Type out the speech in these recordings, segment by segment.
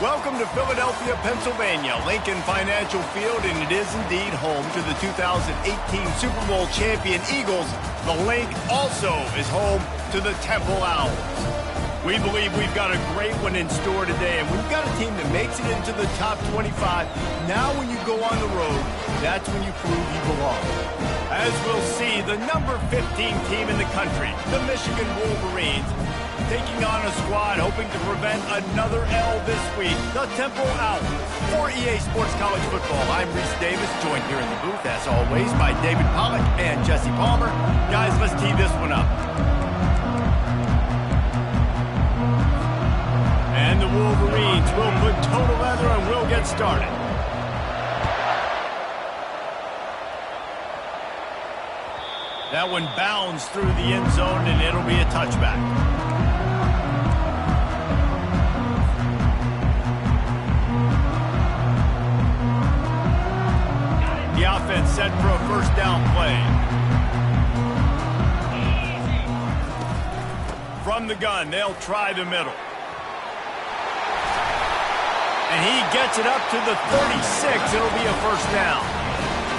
Welcome to Philadelphia, Pennsylvania, Lincoln Financial Field, and it is indeed home to the 2018 Super Bowl champion Eagles. The Link also is home to the Temple Owls. We believe we've got a great one in store today, and we've got a team that makes it into the top 25. Now when you go on the road, that's when you prove you belong. As we'll see, the number 15 team in the country, the Michigan Wolverines, taking on a squad hoping to prevent another L this week, the Temple Owls. For EA Sports College Football, I'm Reese Davis, joined here in the booth, as always, by David Pollack and Jesse Palmer. Guys, let's tee this one up. And the Wolverines will put toe to leather and we'll get started. That one bounds through the end zone and it'll be a touchback. The offense set for a first down play. From the gun, they'll try the middle. And he gets it up to the 36. It'll be a first down.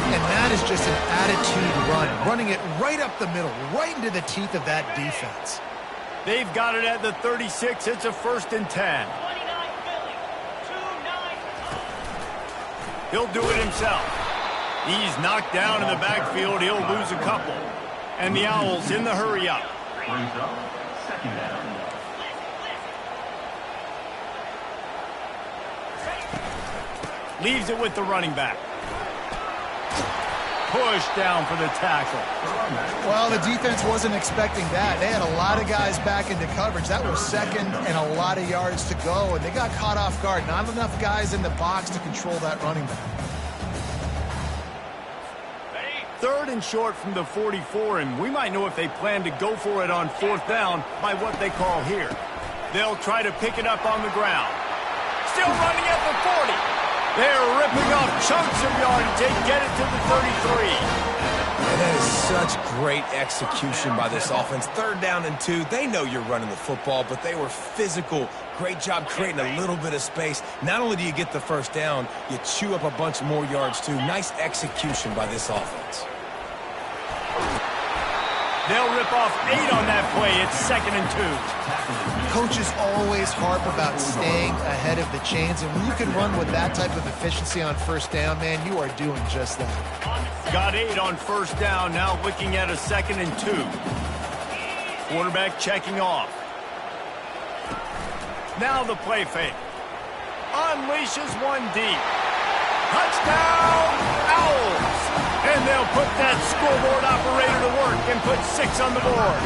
And that is just an attitude run, running it right up the middle, right into the teeth of that defense. They've got it at the 36. It's a 1st and 10. He'll do it himself. He's knocked down in the backfield. He'll lose a couple. And the Owls in the hurry up. Leaves it with the running back. Push down for the tackle. Well, the defense wasn't expecting that. They had a lot of guys back into coverage. That was second and a lot of yards to go, and they got caught off guard. Not enough guys in the box to control that running back. 3rd and short from the 44, and we might know if they plan to go for it on 4th down by what they call here. They'll try to pick it up on the ground. Still running at the 40. They're ripping off chunks of yardage. They get it to the 33. And that is such great execution by this offense. 3rd down and 2. They know you're running the football, but they were physical. Great job creating a little bit of space. Not only do you get the first down, you chew up a bunch more yards too. Nice execution by this offense. They'll rip off 8 on that play. It's 2nd and 2. Coaches always harp about staying ahead of the chains, and when you can run with that type of efficiency on 1st down, man, you are doing just that. Got 8 on 1st down, now looking at a 2nd and 2. Quarterback checking off. Now the play fake. Unleashes one deep. Touchdown, Owls! And they'll put that scoreboard operator to work and put 6 on the board.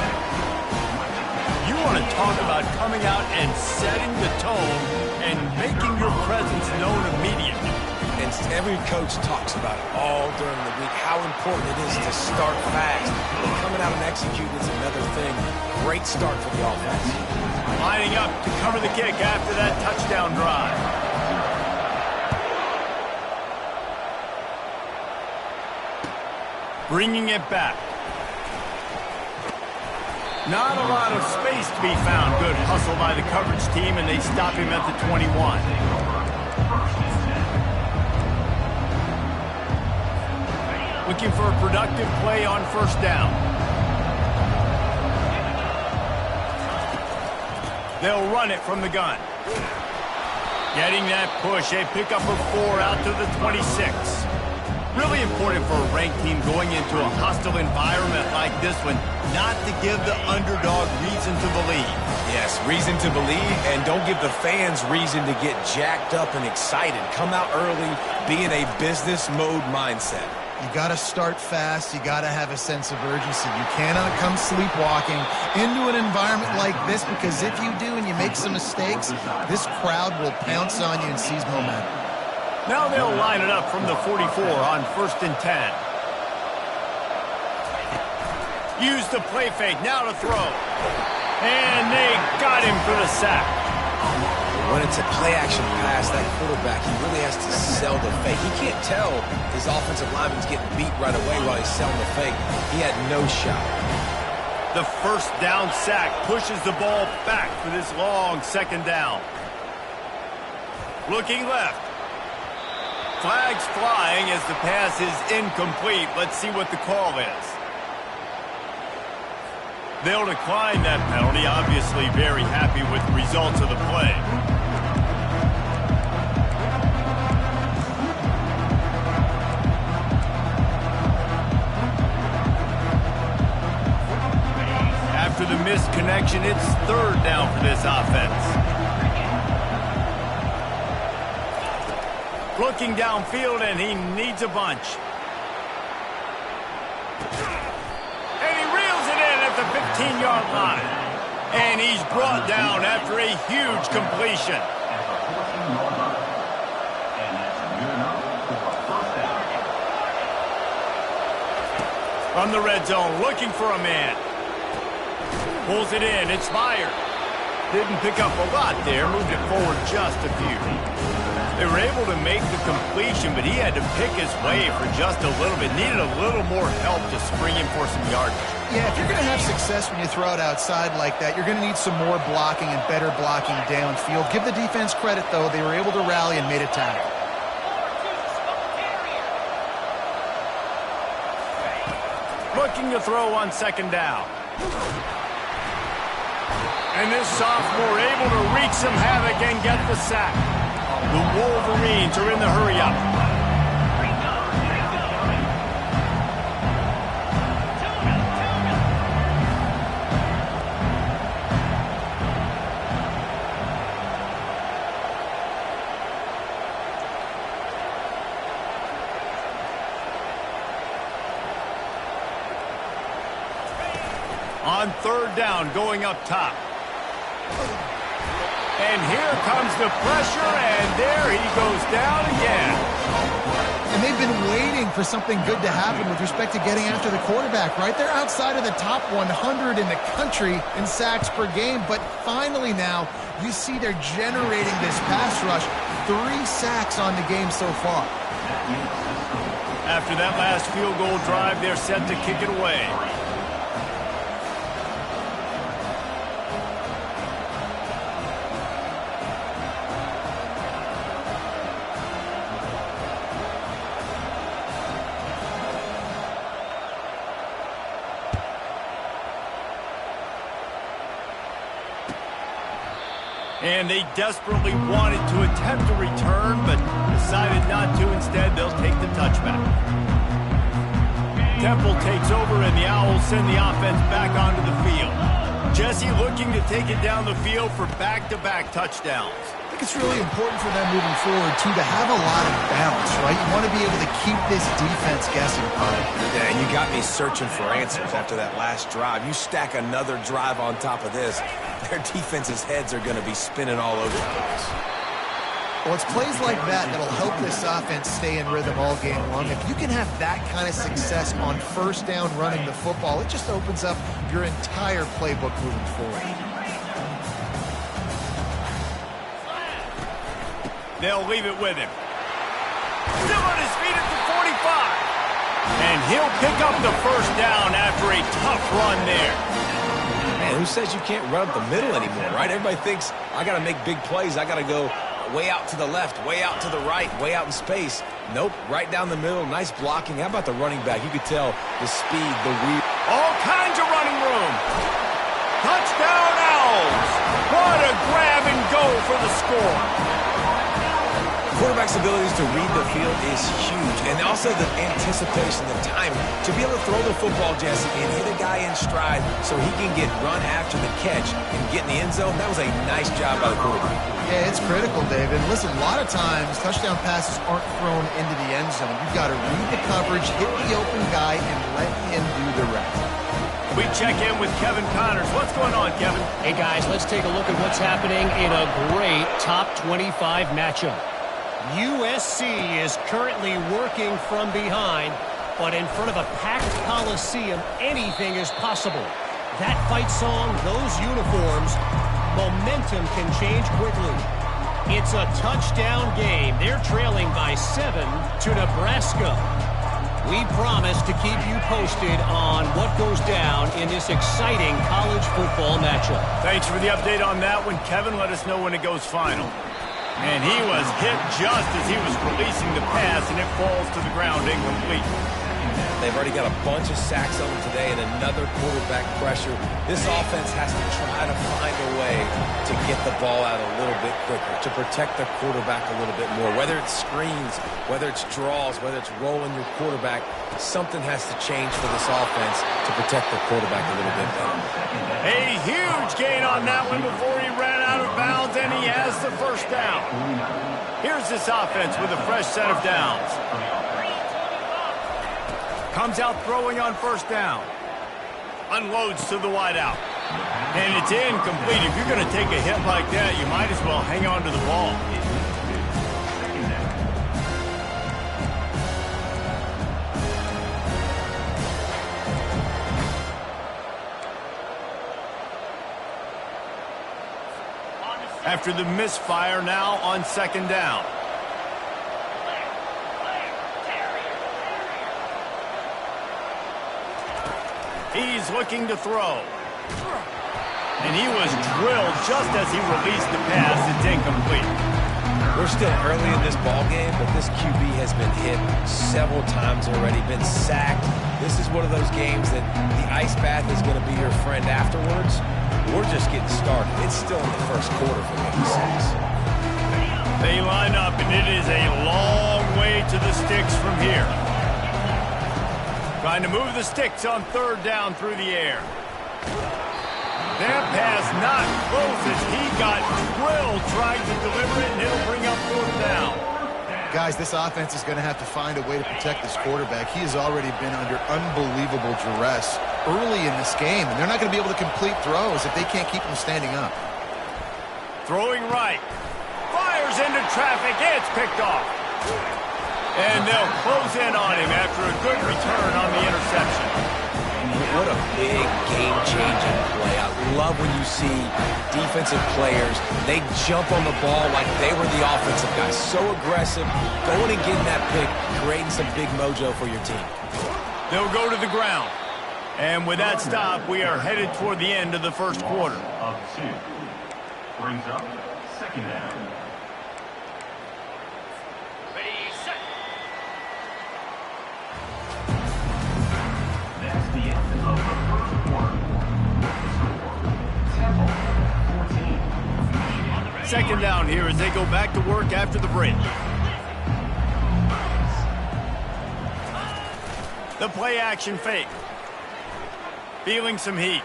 You want to talk about coming out and setting the tone and making your presence known immediately. And every coach talks about it all during the week, how important it is to start fast. And coming out and executing is another thing. Great start for the offense. Lining up to cover the kick after that touchdown drive. Bringing it back. Not a lot of space to be found. Good hustle by the coverage team, and they stop him at the 21. Looking for a productive play on 1st down. They'll run it from the gun. Getting that push. A pickup of 4 out to the 26. Really important for a ranked team going into a hostile environment like this one, not to give the underdog reason to believe. Yes, reason to believe, and don't give the fans reason to get jacked up and excited. Come out early, be in a business mode mindset. You got to start fast. You got to have a sense of urgency. You cannot come sleepwalking into an environment like this, because if you do and you make some mistakes, this crowd will pounce on you and seize momentum. Now they'll line it up from the 44 on 1st and 10. Use the play fake, now to throw. And they got him for the sack. When it's a play-action pass, that quarterback, he really has to sell the fake. He can't tell his offensive lineman's getting beat right away while he's selling the fake. He had no shot. The 1st down sack pushes the ball back for this long 2nd down. Looking left. Flags flying as the pass is incomplete. Let's see what the call is. They'll decline that penalty. Obviously very happy with the results of the play. After the missed connection, it's third down for this offense. Looking downfield, and he needs a bunch. And he reels it in at the 15-yard line. And he's brought down after a huge completion. From the red zone, looking for a man. Pulls it in, it's fired. Didn't pick up a lot there, moved it forward just a few. They were able to make the completion, but he had to pick his way for just a little bit. Needed a little more help to spring him for some yardage. Yeah, if you're going to have success when you throw it outside like that, you're going to need some more blocking and better blocking downfield. Give the defense credit, though. They were able to rally and made a tackle. Looking to throw on second down. And this sophomore able to wreak some havoc and get the sack. The Wolverines are in the hurry-up. On third down, going up top. And here comes the pressure, and there he goes down again. And they've been waiting for something good to happen with respect to getting after the quarterback, right? They're outside of the top 100 in the country in sacks per game, but finally now you see they're generating this pass rush. 3 sacks on the game so far. After that last field goal drive, they're set to kick it away. And they desperately wanted to attempt a return, but decided not to. Instead, they'll take the touchback. Temple takes over, and the Owls send the offense back onto the field. Jesse looking to take it down the field for back-to-back touchdowns. I think it's really important for them moving forward, too, to have a lot of balance, right? You want to be able to keep this defense guessing, Connie. Yeah, and you got me searching for answers after that last drive. You stack another drive on top of this, their defense's heads are going to be spinning all over the place. Well, it's plays like that that'll help this offense stay in rhythm all game long. If you can have that kind of success on first down running the football, it just opens up your entire playbook moving forward. They'll leave it with him. Still on his feet at the 45. And he'll pick up the first down after a tough run there. Man, who says you can't run up the middle anymore, right? Everybody thinks, I got to make big plays. I got to go way out to the left, way out to the right, way out in space. Nope, right down the middle. Nice blocking. How about the running back? You could tell the speed, the wheel. All kinds of running room. Touchdown Owls. What a grab and go for the score. Quarterback's abilities to read the field is huge, and also the anticipation, the timing. To be able to throw the football, Jesse, and hit a guy in stride so he can get run after the catch and get in the end zone, that was a nice job by the quarterback. Yeah, it's critical, David. Listen, a lot of times touchdown passes aren't thrown into the end zone. You've got to read the coverage, hit the open guy, and let him do the rest. We check in with Kevin Connors. What's going on, Kevin? Hey, guys, let's take a look at what's happening in a great top 25 matchup. USC is currently working from behind, but in front of a packed Coliseum, anything is possible. That fight song, those uniforms, momentum can change quickly. It's a touchdown game. They're trailing by 7 to Nebraska. We promise to keep you posted on what goes down in this exciting college football matchup. Thanks for the update on that one, Kevin. Let us know when it goes final. And he was hit just as he was releasing the pass, and it falls to the ground incomplete. They've already got a bunch of sacks on them today and another quarterback pressure. This offense has to try to find a way to get the ball out a little bit quicker, to protect the quarterback a little bit more. Whether it's screens, whether it's draws, whether it's rolling your quarterback, something has to change for this offense to protect the quarterback a little bit better. A huge gain on that one before he ran out of bounds, and he has the first down. Here's this offense with a fresh set of downs. Comes out throwing on first down. Unloads to the wideout. And it's incomplete. If you're going to take a hit like that, you might as well hang on to the ball. After the misfire, now on second down. He's looking to throw. And he was drilled just as he released the pass. It's incomplete. We're still early in this ball game, but this QB has been hit several times already, been sacked. This is one of those games that the ice bath is going to be your friend afterwards. We're just getting started. It's still in the first quarter for Mickey Six. They line up, and it is a long way to the sticks from here. Trying to move the sticks on third down through the air. That pass not close as he got drilled trying to deliver it, and it'll bring up fourth down. Guys, this offense is going to have to find a way to protect this quarterback. He has already been under unbelievable duress early in this game, and they're not going to be able to complete throws if they can't keep him standing up. Throwing right. Fires into traffic. It's picked off. And they'll close in on him after a good return on the interception. What a big game-changing play. I love when you see defensive players, they jump on the ball like they were the offensive guys. So aggressive, going and getting that pick, creating some big mojo for your team. They'll go to the ground. And with that stop, we are headed toward the end of the first quarter. Of two. Brings up second down. Second down here as they go back to work after the break. The play action fake. Feeling some heat.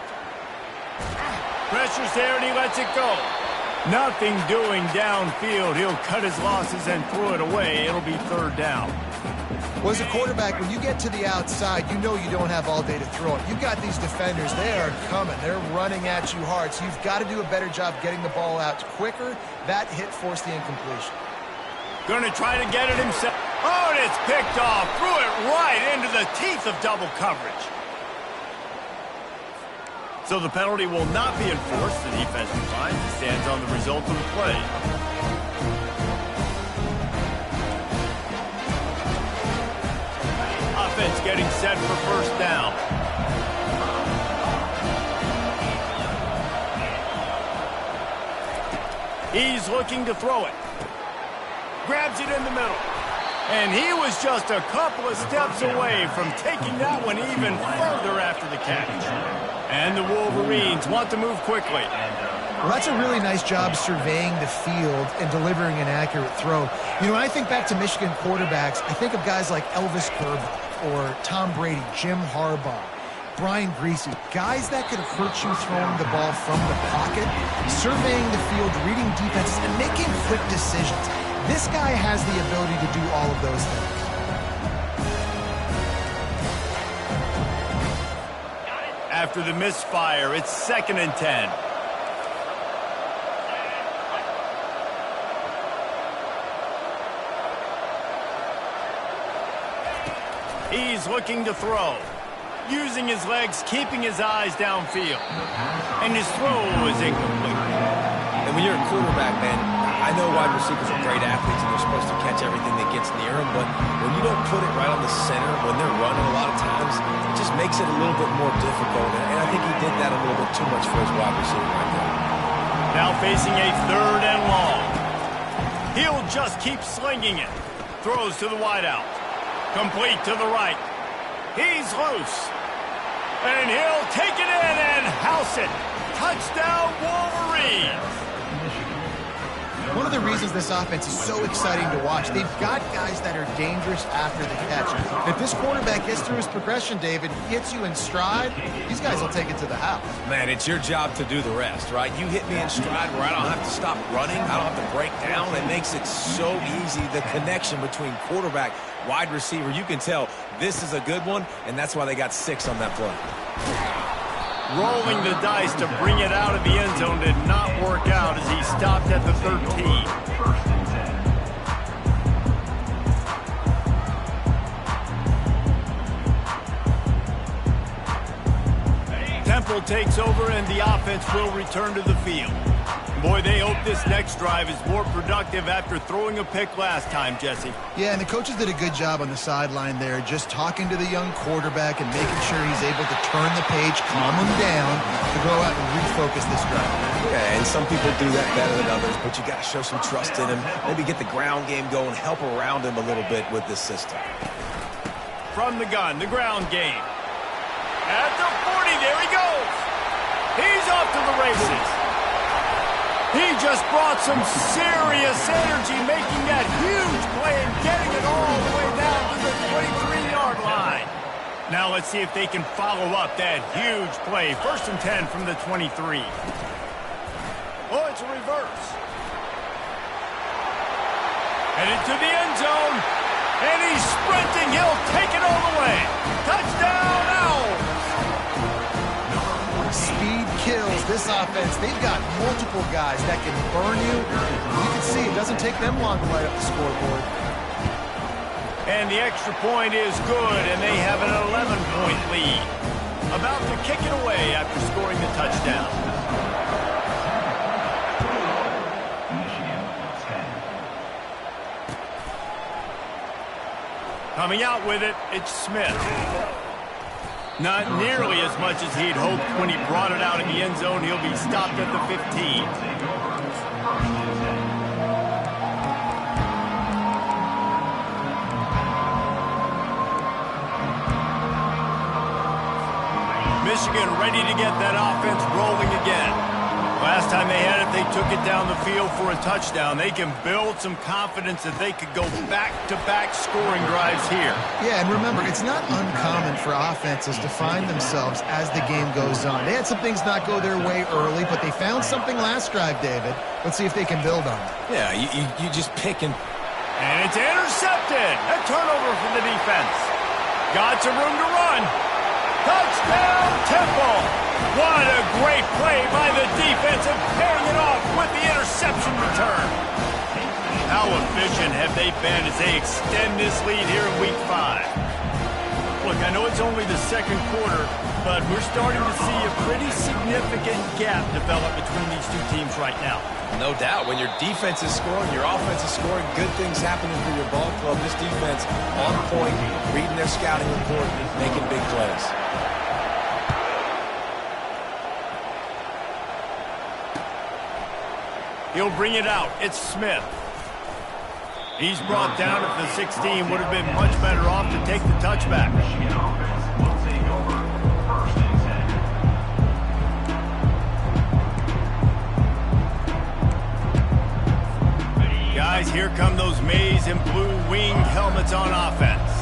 Pressure's there and he lets it go. Nothing doing downfield. He'll cut his losses and throw it away. It'll be third down. Well, as a quarterback, when you get to the outside, you know you don't have all day to throw it. You've got these defenders. They are coming. They're running at you hard. So you've got to do a better job getting the ball out quicker. That hit forced the incompletion. Going to try to get it himself. Oh, and it's picked off. Threw it right into the teeth of double coverage. So the penalty will not be enforced. The defensive line stands on the result of the play. Offense getting set for first down. He's looking to throw it. Grabs it in the middle. And he was just a couple of steps away from taking that one even further after the catch. And the Wolverines want to move quickly. Well, that's a really nice job surveying the field and delivering an accurate throw. You know, when I think back to Michigan quarterbacks, I think of guys like Elvis Grbac or Tom Brady, Jim Harbaugh, Brian Griese, guys that could hurt you throwing the ball from the pocket, surveying the field, reading defenses, and making quick decisions. This guy has the ability to do all of those things. After the misfire, it's 2nd and 10. He's looking to throw. Using his legs, keeping his eyes downfield. And his throw is incomplete. And when you're a quarterback, man, I know wide receivers are great athletes and they're supposed to catch everything that gets near them, but when you don't put it right on the center, when they're running a lot of times, it just makes it a little bit more difficult. And I think he did that a little bit too much for his wide receiver right there. Now facing a 3rd and long. He'll just keep slinging it. Throws to the wideout. Complete to the right. He's loose. And he'll take it in and house it. Touchdown, Wolverines. One of the reasons this offense is so exciting to watch, they've got guys that are dangerous after the catch. And if this quarterback gets through his progression, David, hits you in stride, these guys will take it to the house. Man, it's your job to do the rest, right? You hit me in stride where I don't have to stop running. I don't have to break down. It makes it so easy, the connection between quarterback, wide receiver. You can tell this is a good one, and that's why they got 6 on that play. Rolling the dice to bring it out of the end zone did not work out as he stopped at the 13. First and 10. Temple takes over and the offense will return to the field. Boy, they hope this next drive is more productive after throwing a pick last time, Jesse. Yeah, and the coaches did a good job on the sideline there, just talking to the young quarterback and making sure he's able to turn the page, calm him down, to go out and refocus this drive. Yeah, and some people do that better than others, but you got to show some trust in him. Maybe get the ground game going, help around him a little bit with this system. From the gun, the ground game. At the 40, there he goes. He's off to the races. He just brought some serious energy, making that huge play and getting it all the way down to the 23-yard line. Now let's see if they can follow up that huge play. First and 10 from the 23. Oh, it's a reverse. Headed to the end zone. And he's sprinting. He'll take it all the way. Touchdown, Owls. Speed kills this offense. They've got multiple guys that can burn you. You can see it doesn't take them long to light up the scoreboard. And the extra point is good, and they have an 11-point lead. About to kick it away after scoring the touchdown. Michigan 10. Coming out with it, it's Smith. Not nearly as much as he'd hoped when he brought it out in the end zone. He'll be stopped at the 15. Michigan ready to get that offense rolling again. Last time they had it, they took it down the field for a touchdown. They can build some confidence that they could go back-to-back scoring drives here. Yeah, and remember, it's not uncommon for offenses to find themselves as the game goes on. They had some things not go their way early, but they found something last drive, David. Let's see if they can build on it. Yeah, you just pick and... And it's intercepted. A turnover for the defense. Got some room to run. Touchdown, Temple. What a great play by the defense and paying it off with the interception return. How efficient have they been as they extend this lead here in Week 5? Look, I know it's only the second quarter, but we're starting to see a pretty significant gap develop between these two teams right now. No doubt, when your defense is scoring, your offense is scoring, good things happening for your ball club. This defense on point, reading their scouting report, making big plays. He'll bring it out. It's Smith. He's brought down at the 16. Would have been much better off to take the touchback. Michigan offense will take over. First and 10. Guys, here come those maize and blue winged helmets on offense.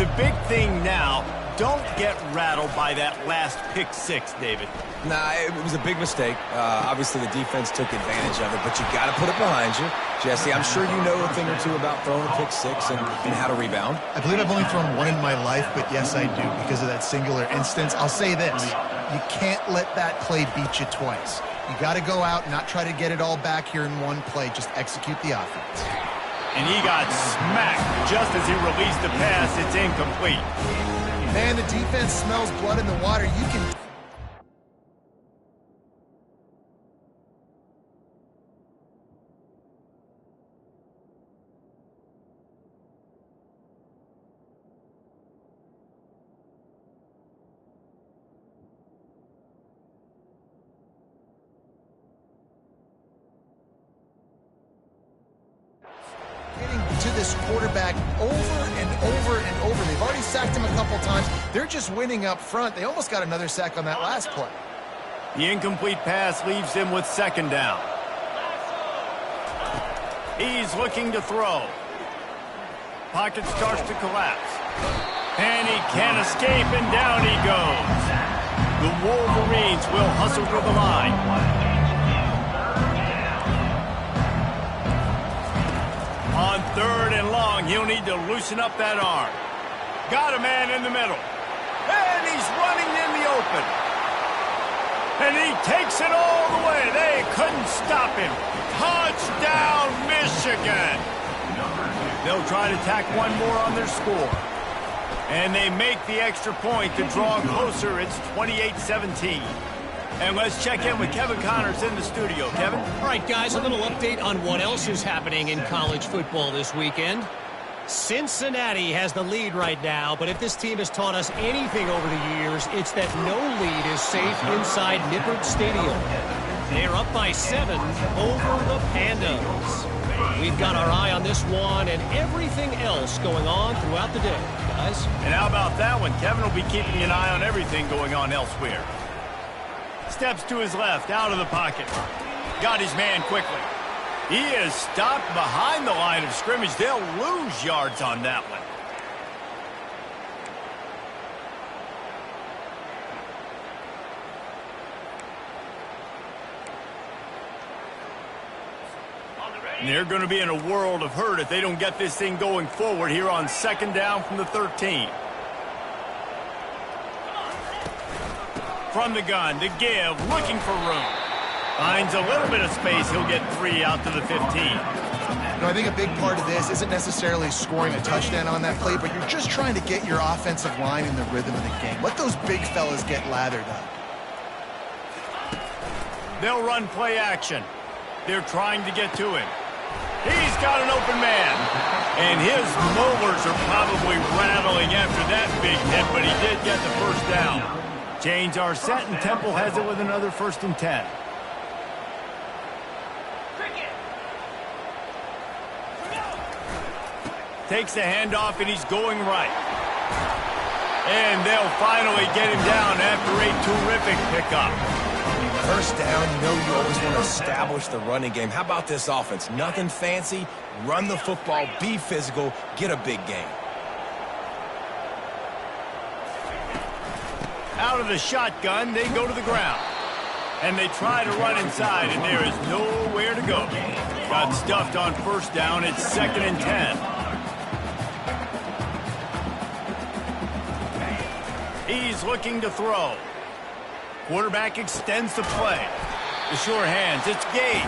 The big thing now, don't get rattled by that last pick six, David. Nah, it was a big mistake. Obviously, the defense took advantage of it, but you got to put it behind you. Jesse, I'm sure you know a thing or two about throwing a pick six and how to rebound. I believe I've only thrown one in my life, but yes, I do, because of that singular instance. I'll say this. You can't let that play beat you twice. You got to go out and not try to get it all back here in one play. Just execute the offense. And he got smacked just as he released the pass. It's incomplete. Man, the defense smells blood in the water. You can... this quarterback over and over and over. They've already sacked him a couple times. They're just winning up front. They almost got another sack on that last play. The incomplete pass leaves him with second down. He's looking to throw. Pocket starts to collapse. And he can't escape, and down he goes. The Wolverines will hustle to the line. On third and long, he'll need to loosen up that arm. Got a man in the middle. And he's running in the open. And he takes it all the way. They couldn't stop him. Touchdown, Michigan. They'll try to tack one more on their score. And they make the extra point to draw closer. It's 28-17. And let's check in with Kevin Connors in the studio. Kevin? All right, guys, a little update on what else is happening in college football this weekend. Cincinnati has the lead right now, but if this team has taught us anything over the years, it's that no lead is safe inside Nippert Stadium. They're up by 7 over the Pandas. We've got our eye on this one and everything else going on throughout the day, guys. And how about that one? Kevin will be keeping an eye on everything going on elsewhere. Steps to his left, out of the pocket. Got his man quickly. He is stopped behind the line of scrimmage. They'll lose yards on that one. And they're going to be in a world of hurt if they don't get this thing going forward here on second down from the 13. From the gun, to give, looking for room. Finds a little bit of space. He'll get 3 out to the 15. I think a big part of this isn't necessarily scoring a touchdown on that play, but you're just trying to get your offensive line in the rhythm of the game. Let those big fellas get lathered up. They'll run play action. They're trying to get to him. He's got an open man. And his molars are probably rattling after that big hit, but he did get the first down. Chains are set, and Temple has it with another 1st and 10. Takes the handoff, and he's going right. And they'll finally get him down after a terrific pickup. First down, you know you always want to establish the running game. How about this offense? Nothing fancy. Run the football, be physical, get a big gain. Out of the shotgun, they go to the ground. And they try to run inside, and there is nowhere to go. Got stuffed on first down. It's 2nd and 10. He's looking to throw. Quarterback extends the play. The sure hands, it's Gage.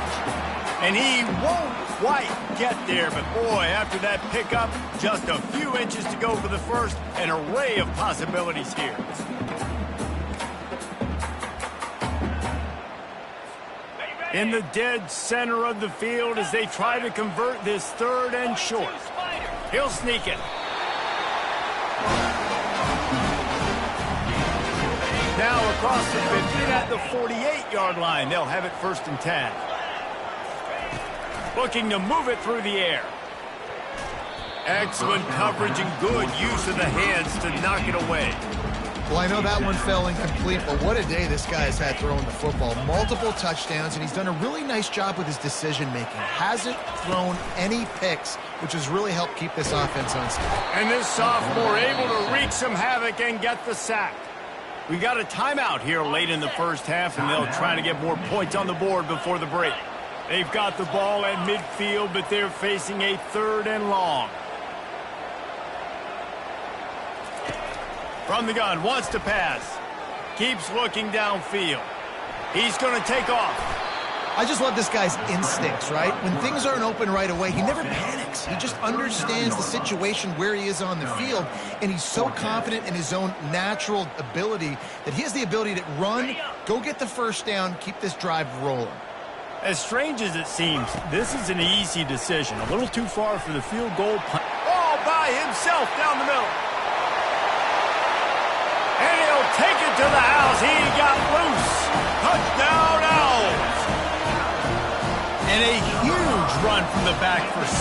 And he won't quite get there, but boy, after that pickup, just a few inches to go for the first. An array of possibilities here. In the dead center of the field as they try to convert this 3rd and short. He'll sneak it. Now across the 50 at the 48-yard line. They'll have it 1st and 10. Looking to move it through the air. Excellent coverage and good use of the hands to knock it away. Well, I know that one fell incomplete, but what a day this guy has had throwing the football. Multiple touchdowns, and he's done a really nice job with his decision-making. Hasn't thrown any picks, which has really helped keep this offense on schedule. And this sophomore able to wreak some havoc and get the sack. We got a timeout here late in the first half, and they'll try to get more points on the board before the break. They've got the ball at midfield, but they're facing a 3rd and long. From the gun, wants to pass. Keeps looking downfield. He's going to take off. I just love this guy's instincts, right? When things aren't open right away, he never panics. He just understands the situation where he is on the field, and he's so confident in his own natural ability that he has the ability to run, go get the first down, keep this drive rolling. As strange as it seems, this is an easy decision. A little too far for the field goal. All by himself down the middle. And he'll take it to the house. He got loose. Touchdown, Owls. And a huge run from the back for 6.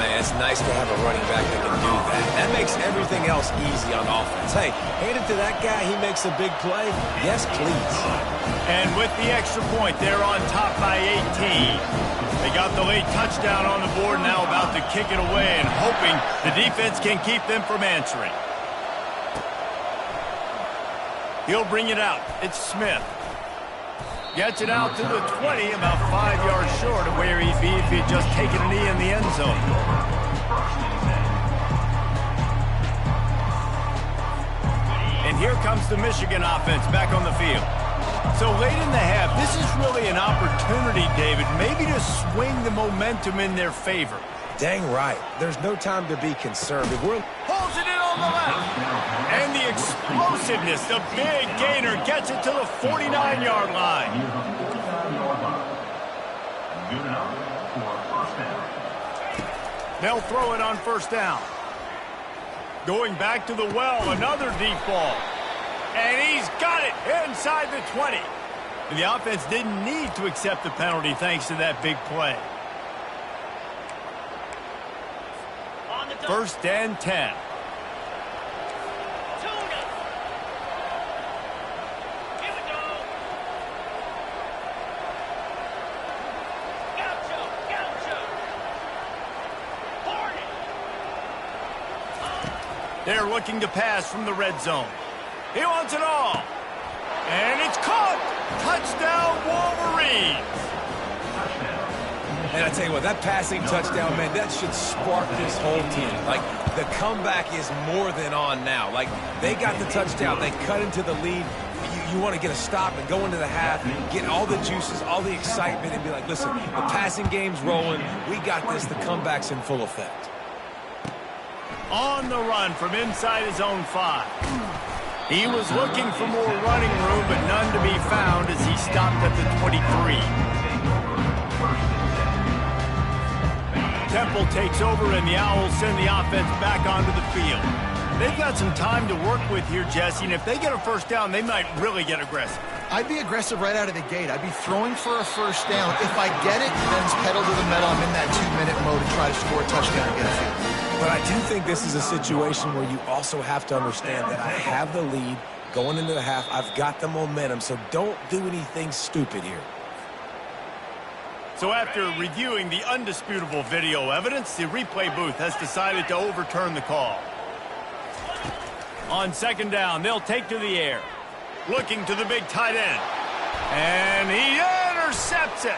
man, it's nice to have a running back that can do that. That makes everything else easy on offense. Hey, hand it to that guy. He makes a big play. Yes, please. And with the extra point, they're on top by 18. They got the late touchdown on the board, now about to kick it away and hoping the defense can keep them from answering. He'll bring it out. It's Smith. Gets it out to the 20, about 5 yards short of where he'd be if he had just taken a knee in the end zone. And here comes the Michigan offense back on the field. So late in the half, this is really an opportunity, David, maybe to swing the momentum in their favor. Dang right. There's no time to be conservative. Pulls it in on the left. And the explosiveness, the big gainer, gets it to the 49-yard line. Good enough for first down. They'll throw it on first down. Going back to the well, another deep ball. And he's got it inside the 20. And the offense didn't need to accept the penalty thanks to that big play. First and 10. They're looking to pass from the red zone. He wants it all. And it's caught. Touchdown, Wolverines. And I tell you what, that passing touchdown, man, that should spark this whole team. Like, the comeback is more than on now. Like, they got the touchdown. They cut into the lead. You want to get a stop and go into the half, get all the juices, all the excitement, and be like, listen, the passing game's rolling. We got this. The comeback's in full effect. On the run from inside his own 5. He was looking for more running room, but none to be found as he stopped at the 23. Temple takes over, and the Owls send the offense back onto the field. They've got some time to work with here, Jesse, and if they get a first down, they might really get aggressive. I'd be aggressive right out of the gate. I'd be throwing for a first down. If I get it, then it's pedal to the metal. I'm in that 2-minute mode to try to score a touchdown and get a field. But I do think this is a situation where you also have to understand that I have the lead going into the half. I've got the momentum, so don't do anything stupid here. So after reviewing the undisputable video evidence, the replay booth has decided to overturn the call. On second down, they'll take to the air. Looking to the big tight end. And he intercepts it.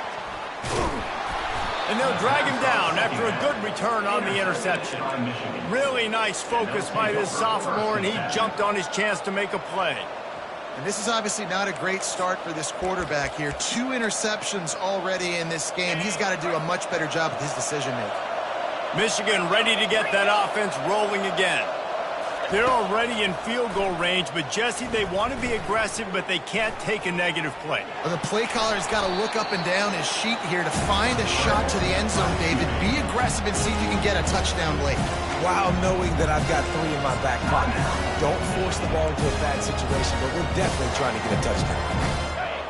And they'll drag him down after a good return on the interception. Really nice focus by this sophomore, and he jumped on his chance to make a play. And this is obviously not a great start for this quarterback here. 2 interceptions already in this game. He's got to do a much better job with his decision-making. Michigan ready to get that offense rolling again. They're already in field goal range, but Jesse, they want to be aggressive, but they can't take a negative play. Well, the play caller's got to look up and down his sheet here to find a shot to the end zone, David. Be aggressive and see if you can get a touchdown late. While knowing that I've got 3 in my back pocket. Don't force the ball into a bad situation, but we're definitely trying to get a touchdown.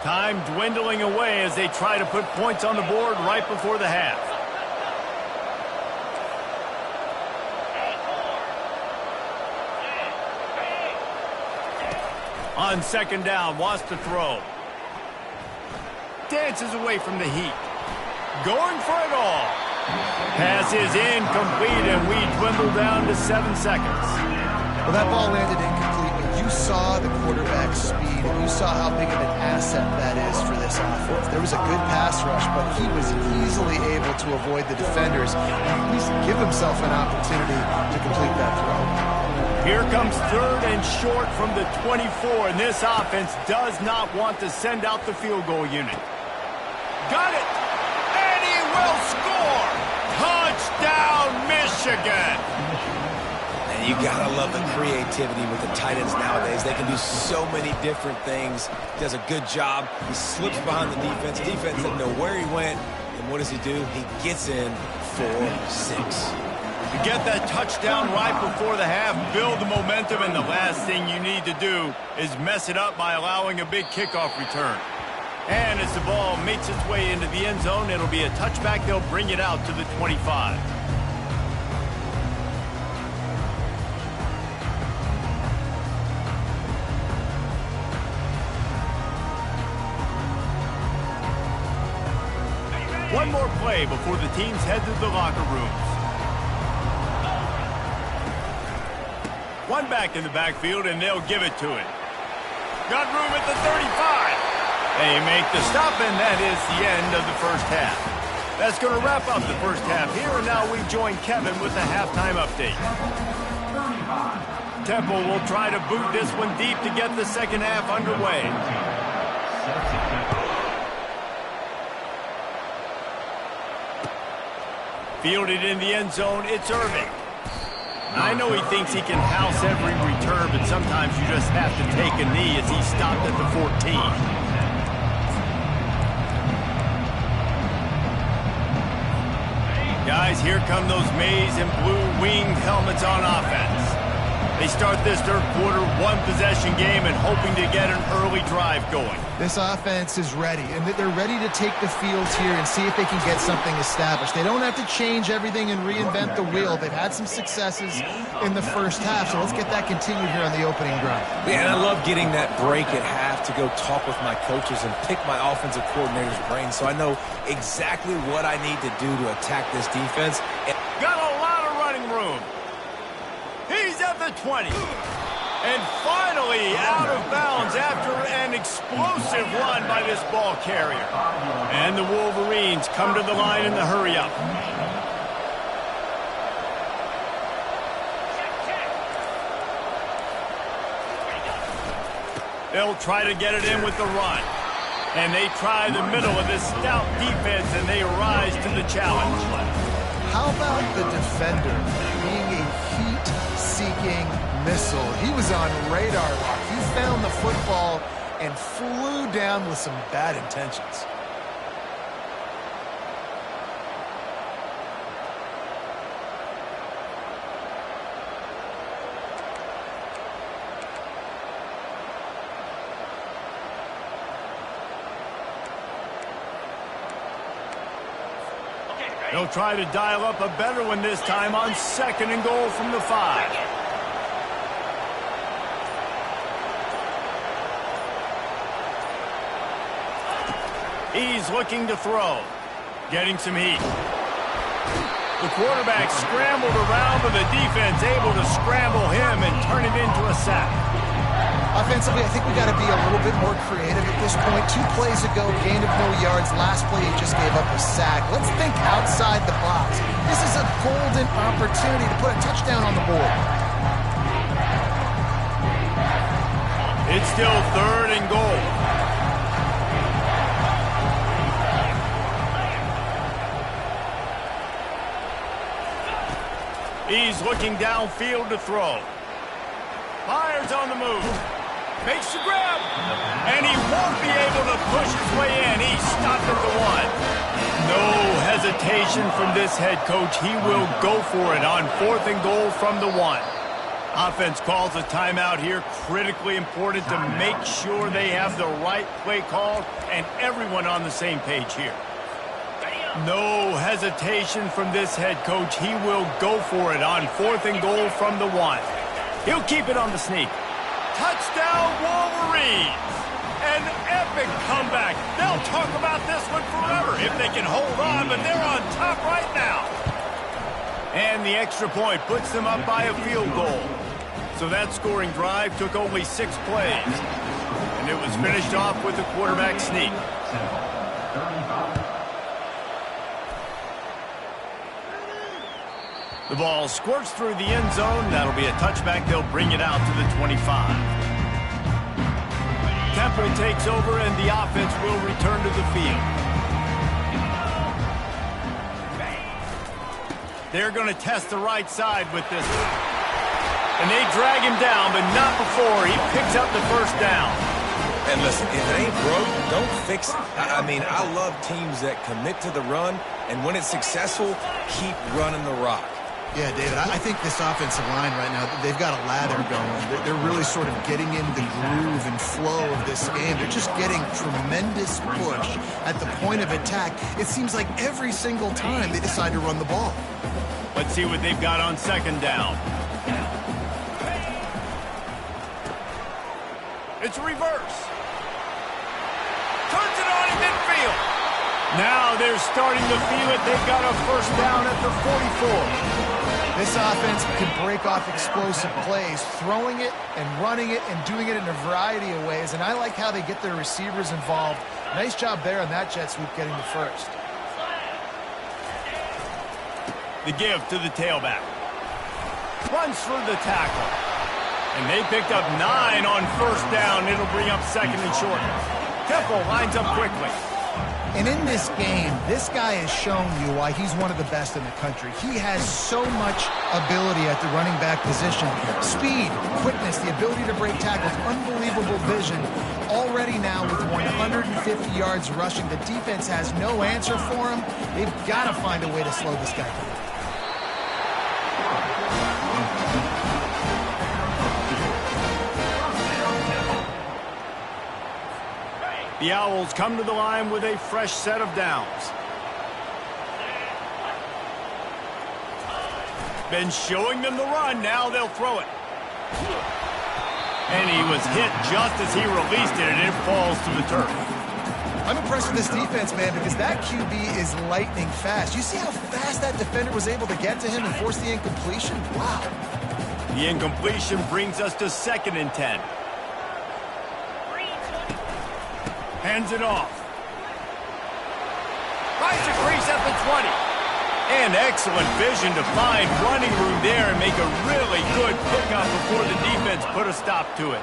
Time dwindling away as they try to put points on the board right before the half. On second down, wants to throw. Dances away from the heat. Going for it all. Pass is incomplete, and we dwindle down to 7 seconds. Well, that ball landed incomplete, but you saw the quarterback's speed, and you saw how big of an asset that is for this offense. There was a good pass rush, but he was easily able to avoid the defenders and at least give himself an opportunity to complete that throw. Here comes third and short from the 24, and this offense does not want to send out the field goal unit. Got it! And he will score! Touchdown, Michigan! And you gotta love the creativity with the tight ends nowadays. They can do so many different things. He does a good job. He slips behind the defense. Defense doesn't know where he went. And what does he do? He gets in for 6. You get that touchdown right before the half, build the momentum, and the last thing you need to do is mess it up by allowing a big kickoff return. And as the ball makes its way into the end zone, it'll be a touchback. They'll bring it out to the 25. one more play before the teams head to the locker rooms. One back in the backfield, and they'll give it to it. Got room at the 35. They make the stop, and that is the end of the first half. That's going to wrap up the first half here, and now we join Kevin with the halftime update. Temple will try to boot this one deep to get the second half underway. Fielded in the end zone, it's Irving. I know he thinks he can house every return, but sometimes you just have to take a knee as he stopped at the 14. Guys, here come those maize and blue winged helmets on offense. They start this third quarter one-possession game and hoping to get an early drive going. This offense is ready, and they're ready to take the field here and see if they can get something established. They don't have to change everything and reinvent the wheel. They've had some successes in the first half, so let's get that continued here on the opening drive. Yeah, and I love getting that break at half to go talk with my coaches and pick my offensive coordinator's brain so I know exactly what I need to do to attack this defense. Got a lot of running room. He's at the 20. And finally out of bounds after an explosive run by this ball carrier. And the Wolverines come to the line in the hurry-up. They'll try to get it in with the run. And they try the middle of this stout defense, and they rise to the challenge. How about the defender being a heat-seeking missile? He was on radar lock. He found the football and flew down with some bad intentions. They'll try to dial up a better one this time on 2nd and goal from the 5. He's looking to throw. Getting some heat. The quarterback scrambled around, but the defense able to scramble him and turn it into a sack. Offensively, I think we got to be a little bit more creative at this point. 2 plays ago, gain of no yards. Last play, he just gave up a sack. Let's think outside the box. This is a golden opportunity to put a touchdown on the board. It's still 3rd and goal. He's looking downfield to throw. Fires on the move. Makes the grab. And he won't be able to push his way in. He's stopped at the 1. No hesitation from this head coach. He will go for it on 4th and goal from the 1. Offense calls a timeout here. Critically important to make sure they have the right play called and everyone on the same page here. No hesitation from this head coach. He will go for it on 4th and goal from the 1. He'll keep it on the sneak. Touchdown, Wolverines! An epic comeback. They'll talk about this one forever if they can hold on, but they're on top right now. And the extra point puts them up by a field goal. So that scoring drive took only 6 plays. And it was finished off with a quarterback sneak. The ball squirts through the end zone. That'll be a touchback. They'll bring it out to the 25. Temple takes over, and the offense will return to the field. They're going to test the right side with this one. And they drag him down, but not before he picks up the first down. And listen, if it ain't broke, don't fix it. I mean, I love teams that commit to the run, and when it's successful, keep running the rock. Yeah, David, I think this offensive line right now, they've got a lather going. They're really sort of getting in the groove and flow of this game. They're just getting tremendous push at the point of attack. It seems like every single time they decide to run the ball. Let's see what they've got on 2nd down. It's a reverse. Turns it on in midfield. Now they're starting to feel it. They've got a first down at the 44. This offense can break off explosive plays, throwing it and running it and doing it in a variety of ways. And I like how they get their receivers involved. Nice job there on that jet sweep getting the first. The give to the tailback. Runs for the tackle. And they picked up 9 on first down. It'll bring up second and short. Temple lines up quickly. And in this game, this guy has shown you why he's one of the best in the country. He has so much ability at the running back position. Speed, quickness, the ability to break tackles, unbelievable vision. Already now with 150 yards rushing, the defense has no answer for him. They've got to find a way to slow this guy down. The Owls come to the line with a fresh set of downs. Been showing them the run. Now they'll throw it. And he was hit just as he released it, and it falls to the turf. I'm impressed with this defense, man, because that QB is lightning fast. You see how fast that defender was able to get to him and force the incompletion? Wow. The incompletion brings us to 2nd and 10. Hands it off. Finds a crease at the 20. And excellent vision to find running room there and make a really good pickup before the defense put a stop to it.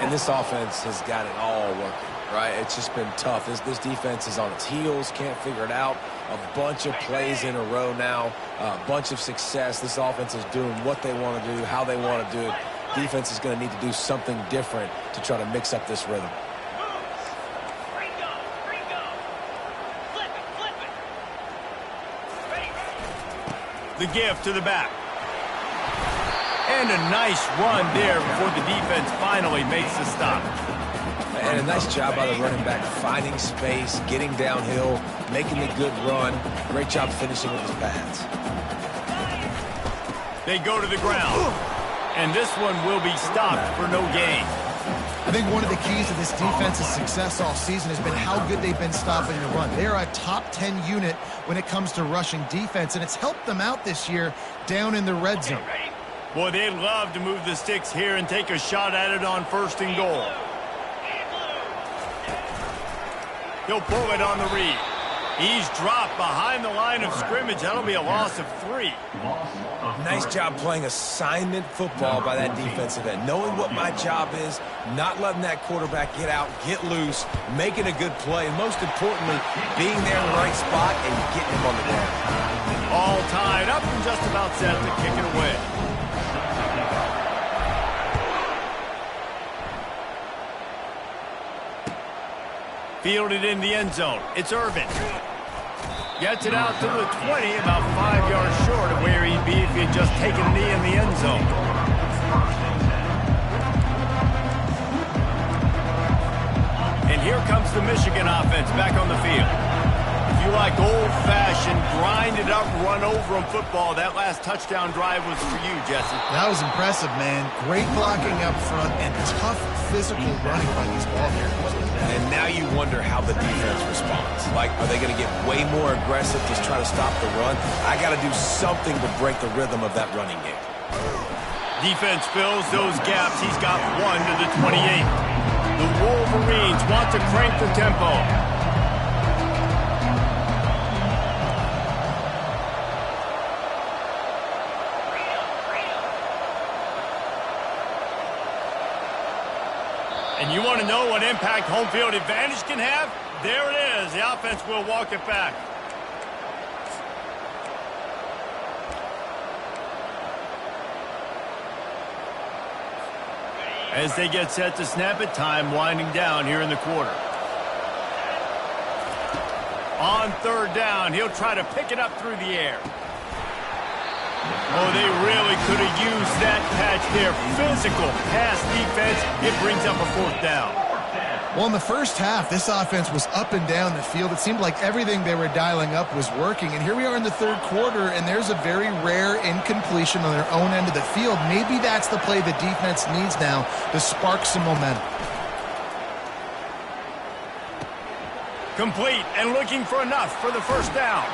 And this offense has got it all working, right? It's just been tough. This defense is on its heels, can't figure it out. A bunch of plays in a row now, a bunch of success. This offense is doing what they want to do, how they want to do it. Defense is going to need to do something different to try to mix up this rhythm. The give to the back. And a nice run there before the defense finally makes the stop. And a nice job by the running back, finding space, getting downhill, making a good run. Great job finishing with his pads. They go to the ground. And this one will be stopped for no gain. I think one of the keys to this defense's success all season has been how good they've been stopping the run. They're a top 10 unit when it comes to rushing defense, and it's helped them out this year down in the red zone. Boy, they'd love to move the sticks here and take a shot at it on 1st and goal. He'll pull it on the read. He's dropped behind the line of scrimmage. That'll be a loss of 3. Nice job playing assignment football by that defensive end. Knowing what my job is, not letting that quarterback get out, get loose, making a good play, and most importantly, being there in the right spot and getting him on the ground. All tied up and just about set to kick it away. Fielded in the end zone. It's Irvin. Gets it out to the 20, about 5 yards short of where he'd be if he had just taken a knee in the end zone. And here comes the Michigan offense back on the field. If you like old-fashioned, grind-it-up, run-over-'em football, that last touchdown drive was for you, Jesse. That was impressive, man. Great blocking up front and tough physical running by these ball carriers. And now you wonder how the defense responds. Like, are they going to get way more aggressive to try to stop the run? I got to do something to break the rhythm of that running game. Defense fills those gaps. He's got 1 to the 28. The Wolverines want to crank the tempo. And you want to know what impact home field advantage can have? There it is. The offense will walk it back. As they get set to snap it, time winding down here in the quarter. On 3rd down, he'll try to pick it up through the air. Oh, they really could have used that catch there. Physical pass defense. It brings up a 4th down. Well, in the first half, this offense was up and down the field. It seemed like everything they were dialing up was working. And here we are in the 3rd quarter, and there's a very rare incompletion on their own end of the field. Maybe that's the play the defense needs now to spark some momentum. Complete and looking for enough for the first down.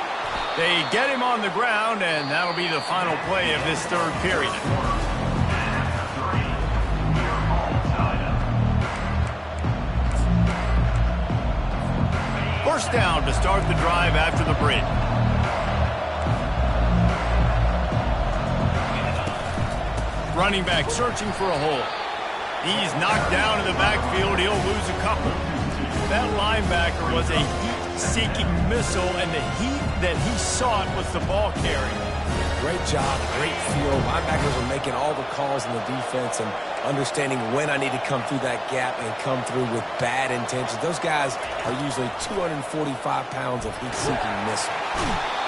They get him on the ground, and that'll be the final play of this third period. First down to start the drive after the bridge. Running back searching for a hole. He's knocked down in the backfield. He'll lose a couple. That linebacker was a heat-seeking missile, and the heat that he sought was the ball carrier. Great job, great feel. Linebackers are making all the calls in the defense and understanding when I need to come through that gap and come through with bad intentions. Those guys are usually 245 pounds of heat-seeking missile.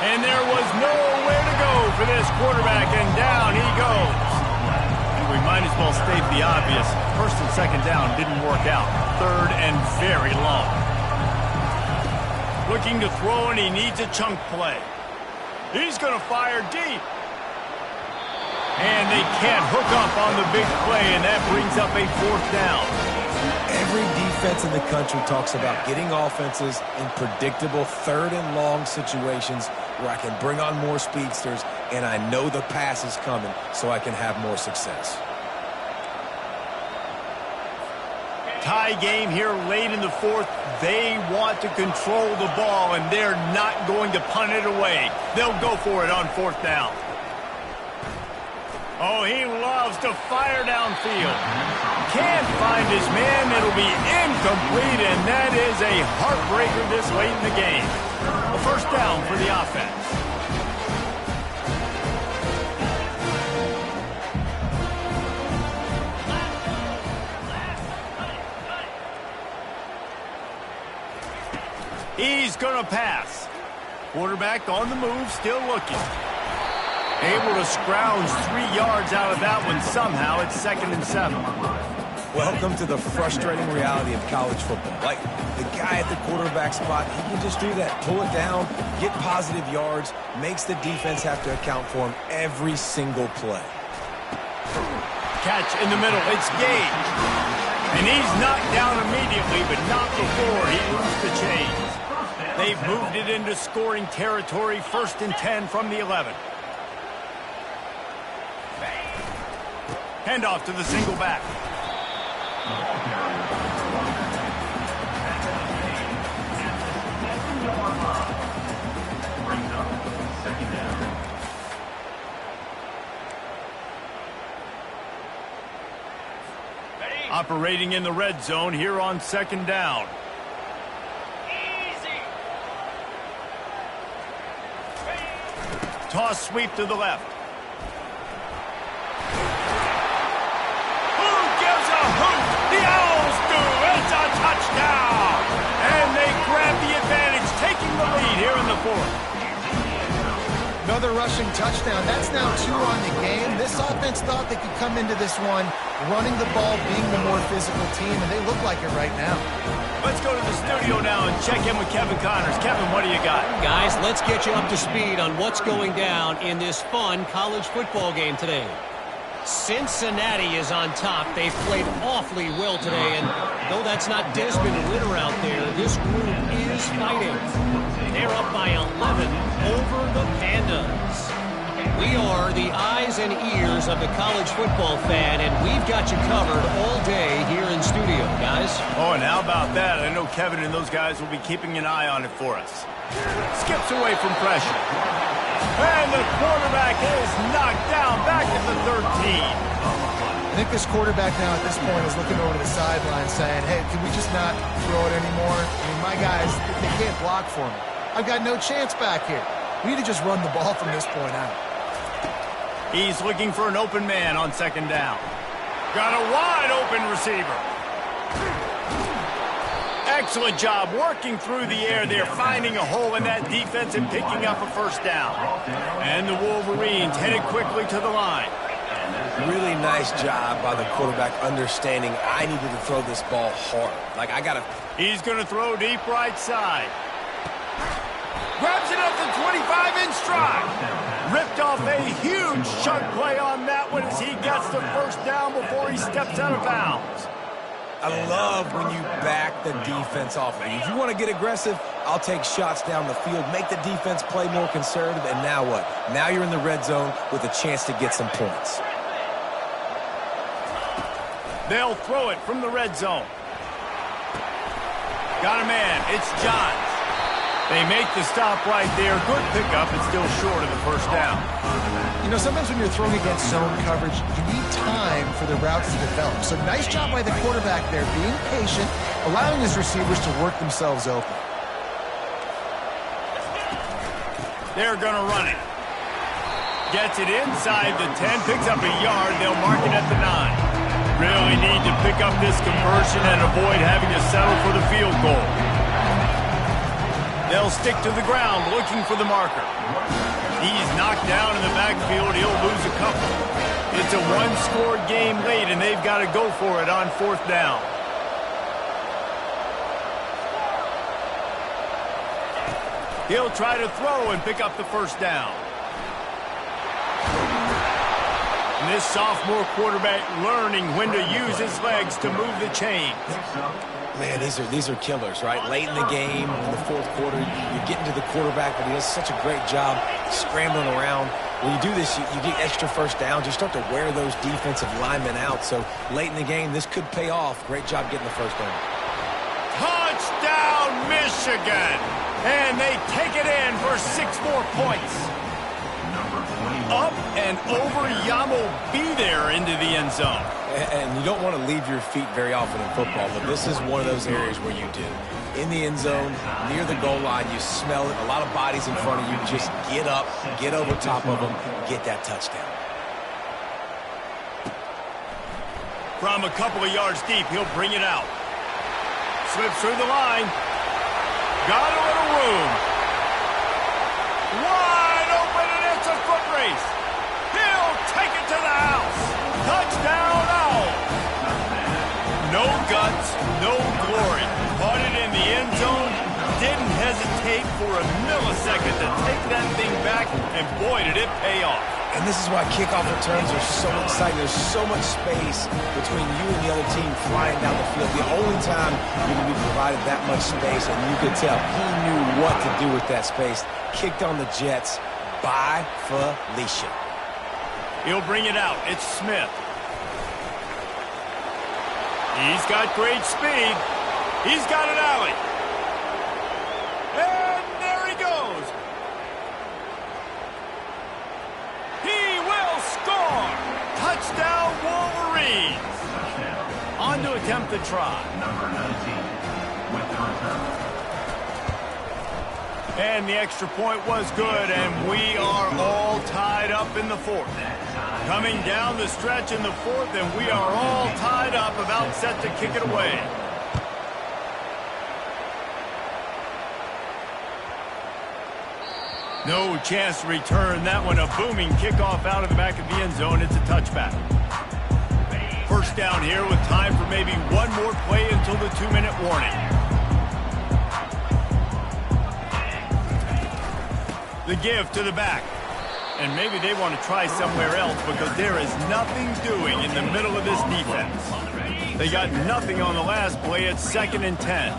And there was nowhere to go for this quarterback, and down he goes. We might as well state the obvious. First and second down didn't work out. Third and very long. Looking to throw, and he needs a chunk play. He's going to fire deep. And they can't hook up on the big play, and that brings up a fourth down. Every defense in the country talks about getting offenses in predictable third and long situations where I can bring on more speedsters and I know the pass is coming so I can have more success. Tie game here late in the fourth. They want to control the ball, and they're not going to punt it away. They'll go for it on fourth down. Oh, he loves to fire downfield. Can't find his man. It'll be incomplete, and that is a heartbreaker this late in the game. A first down for the offense. He's going to pass. Quarterback on the move, still looking. Able to scrounge 3 yards out of that one somehow. It's 2nd and 7. Welcome to the frustrating reality of college football. Like, the guy at the quarterback spot, he can just do that. Pull it down, get positive yards, makes the defense have to account for him every single play. Catch in the middle. It's Gage. And he's knocked down immediately, but not before he moves the chains. They've moved it into scoring territory. 1st and 10 from the 11. Handoff to the single back. Operating in the red zone here on 2nd down. Toss sweep to the left. Who gives a hoot? The Owls do. It's a touchdown. And they grab the advantage, taking the lead here in the fourth. Another rushing touchdown. That's now 2 on the game. This offense thought they could come into this one running the ball, being the more physical team, and they look like it right now. Let's go to the studio now and check in with Kevin Connors. Kevin, what do you got? Guys, let's get you up to speed on what's going down in this fun college football game today. Cincinnati is on top. They've played awfully well today, and though that's not Desmond Ritter out there, this group is fighting. They're up by 11 over the Pandas. We are the eyes and ears of the college football fan, and we've got you covered all day here in studio, guys. Oh, and how about that? I know Kevin and those guys will be keeping an eye on it for us. Skips away from pressure. And the quarterback is knocked down back at the 13. I think this quarterback now at this point is looking over to the sideline saying, hey, can we just not throw it anymore? I mean, my guys, they can't block for me. I've got no chance back here. We need to just run the ball from this point out. He's looking for an open man on 2nd down. Got a wide open receiver. Excellent job working through the air there, finding a hole in that defense and picking up a first down. And the Wolverines headed quickly to the line. Really nice job by the quarterback understanding I needed to throw this ball hard. Like, I got to... He's going to throw deep right side. Grabs it up to 25 in stride. Ripped off a huge chunk play on that one as he gets the first down before he steps out of bounds. I love when you back the defense off. If you want to get aggressive, I'll take shots down the field, make the defense play more conservative, and now what? Now you're in the red zone with a chance to get some points. They'll throw it from the red zone. Got a man. It's Johns. They make the stop right there. Good pickup. It's still short of the first down. You know, sometimes when you're throwing against zone coverage, you need time for the routes to develop. So nice job by the quarterback there, being patient, allowing his receivers to work themselves open. They're going to run it. Gets it inside the 10, picks up a yard. They'll mark it at the 9. Really need to pick up this conversion and avoid having to settle for the field goal. They'll stick to the ground looking for the marker. He's knocked down in the backfield. He'll lose a couple. It's a one-score game late, and they've got to go for it on fourth down. He'll try to throw and pick up the first down. And this sophomore quarterback learning when to use his legs to move the chains. Man, these are killers, right? Late in the game, in the fourth quarter, you're getting to the quarterback, but he does such a great job scrambling around. When you do this, you get extra first downs. You start to wear those defensive linemen out. So late in the game, this could pay off. Great job getting the first down. Touchdown, Michigan! And they take it in for 6 more points. Up and over, Yamo be there into the end zone. And you don't want to leave your feet very often in football, but this is one of those areas where you do. In the end zone, near the goal line, you smell it. A lot of bodies in front of you. Just get up, get over top of them, get that touchdown. From a couple of yards deep, he'll bring it out. Slips through the line. Got a little room. Wide open, and it's a foot race. He'll take it to the house. Touchdown, Owl. No guts, no glory. Caught it in the end zone. Didn't hesitate for a millisecond to take that thing back, and boy, did it pay off. And this is why kickoff returns are so exciting. There's so much space between you and the other team flying down the field. The only time you're going to be provided that much space, and you could tell he knew what to do with that space. Kicked on the Jets by Felicia. He'll bring it out. It's Smith. He's got great speed. He's got an alley. And there he goes. He will score. Touchdown, Wolverines. On to attempt the try. Number 19 with the return. And the extra point was good, and we are all tied up in the fourth. Coming down the stretch in the fourth, and we are all tied up, about set to kick it away. No chance to return that one. A booming kickoff out of the back of the end zone. It's a touchback. First down here with time for maybe one more play until the 2-minute warning. The give to the back. And maybe they want to try somewhere else because there is nothing doing in the middle of this defense. They got nothing on the last play. It's 2nd and 10.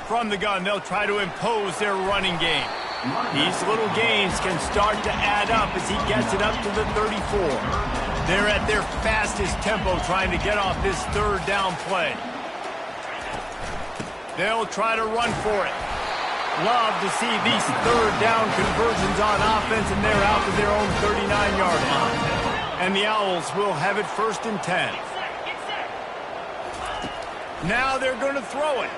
From the gun, they'll try to impose their running game. These little gains can start to add up as he gets it up to the 34. They're at their fastest tempo trying to get off this 3rd down play. They'll try to run for it. Love to see these 3rd down conversions on offense, and they're out to their own 39-yard line. And the Owls will have it 1st and 10. Now they're going to throw it.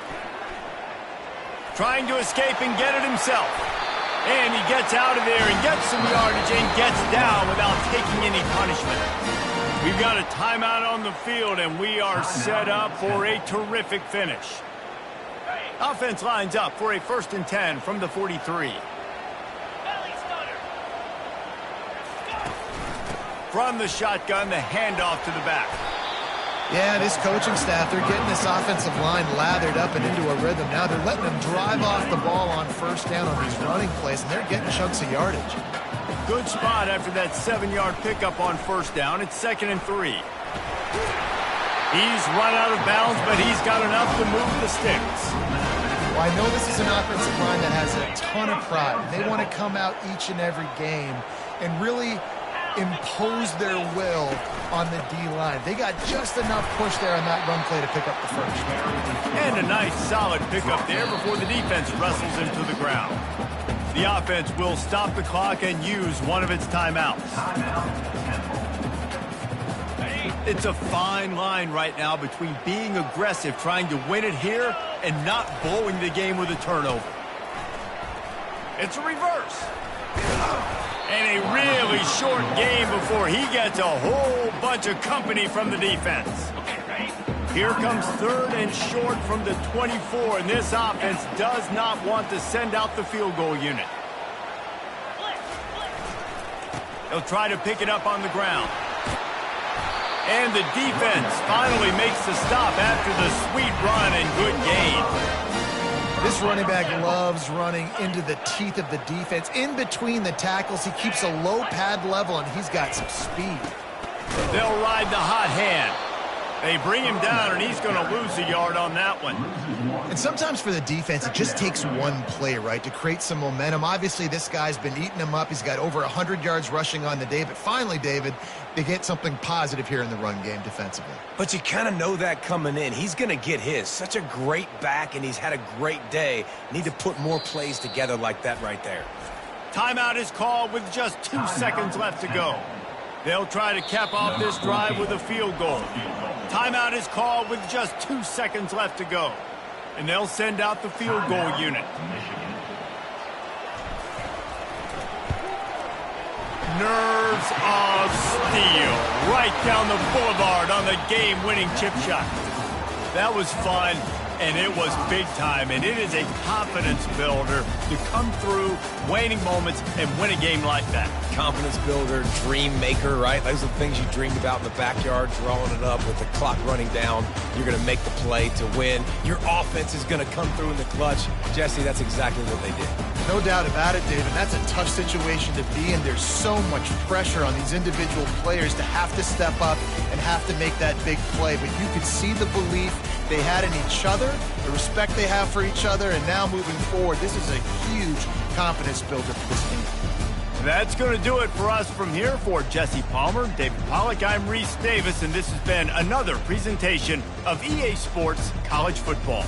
Trying to escape and get it himself. And he gets out of there and gets some yardage and gets down without taking any punishment. We've got a timeout on the field, and we are set up for a terrific finish. Offense lines up for a 1st and 10 from the 43. From the shotgun, the handoff to the back. Yeah, this coaching staff, they're getting this offensive line lathered up and into a rhythm. Now they're letting them drive off the ball on 1st down on these running plays, and they're getting chunks of yardage. good spot after that 7-yard pickup on first down. It's 2nd and 3. He's run out of bounds, but he's got enough to move the sticks. Well, I know this is an offensive line that has a ton of pride. They want to come out each and every game and really impose their will on the D-line. They got just enough push there on that run play to pick up the first. And a nice solid pickup there before the defense wrestles him to the ground. The offense will stop the clock and use one of its timeouts. It's a fine line right now between being aggressive, trying to win it here, and not blowing the game with a turnover. It's a reverse. And a really short game before he gets a whole bunch of company from the defense. Here comes 3rd and short from the 24, and this offense does not want to send out the field goal unit. They'll try to pick it up on the ground. And the defense finally makes the stop after the sweet run and good gain. This running back loves running into the teeth of the defense. In between the tackles, he keeps a low pad level, and he's got some speed. They'll ride the hot hand. They bring him down, and he's going to lose a yard on that one. And sometimes for the defense, it just takes one play, right, to create some momentum. Obviously, this guy's been eating him up. He's got over 100 yards rushing on the day. But finally, David, they get something positive here in the run game defensively. But you kind of know that coming in. He's going to get his. Such a great back, and he's had a great day. Need to put more plays together like that right there. Timeout is called with just 2 seconds left to go. They'll try to cap off this drive with a field goal. Timeout is called with just 2 seconds left to go. And they'll send out the field goal unit. Nerves of steel. Right down the boulevard on the game-winning chip shot. That was fun, and it was big time. And it is a confidence builder to come through waning moments and win a game like that. Confidence builder, dream maker, right? Those are the things you dreamed about in the backyard, drawing it up with the clock running down. You're going to make the play to win. Your offense is going to come through in the clutch. Jesse, that's exactly what they did. No doubt about it, David. That's a tough situation to be in. There's so much pressure on these individual players to have to step up and have to make that big play. But you could see the belief they had in each other, the respect they have for each other, and now moving forward, this is a huge confidence builder for this team. That's going to do it for us from here. For Jesse Palmer, David Pollack, I'm Reese Davis, and this has been another presentation of EA Sports College Football.